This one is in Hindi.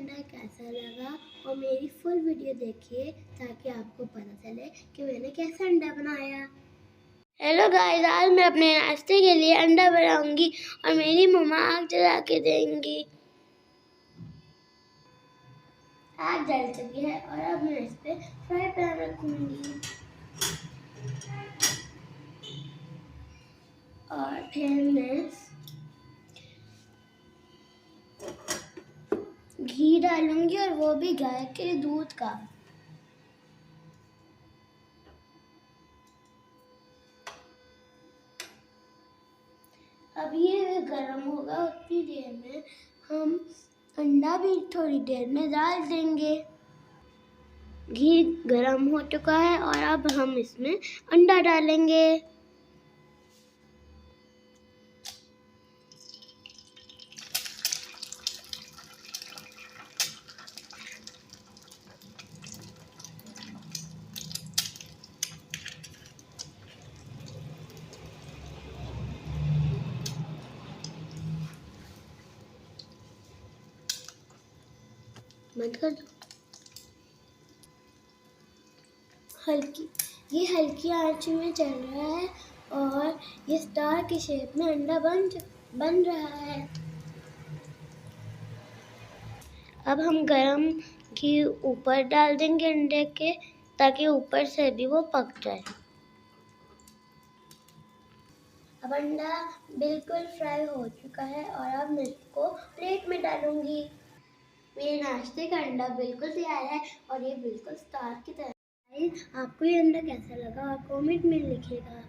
अंडा कैसा लगा और मेरी फुल वीडियो देखिए ताकि आपको पता चले कि मैंने कैसा अंडा बनाया। हेलो गाइस, आज मैं अपने नाश्ते के लिए अंडा बनाऊंगी और मेरी मम्मा आग जला के देंगी। आग जल चुकी है और अब मैं इस पे फ्राई पैन रखूंगी और फिर मैं घी डालूंगी और वो भी गाय के दूध का। अब ये गर्म होगा, उतनी देर में हम अंडा भी थोड़ी देर में डाल देंगे। घी गर्म हो चुका है और अब हम इसमें अंडा डालेंगे। बंद कर दो। ये हल्की आंच में चल रहा है और ये स्टार की शेप में अंडा बन रहा है। अब हम गरम घी ऊपर डाल देंगे अंडे के, ताकि ऊपर से भी वो पक जाए। अब अंडा बिल्कुल फ्राई हो चुका है और अब मैं इसको प्लेट में डालूंगी। मेरे नाश्ते का अंडा बिल्कुल तैयार है और ये बिल्कुल स्टार की तरह है। आपको ये अंडा कैसा लगा और कमेंट में लिखिएगा।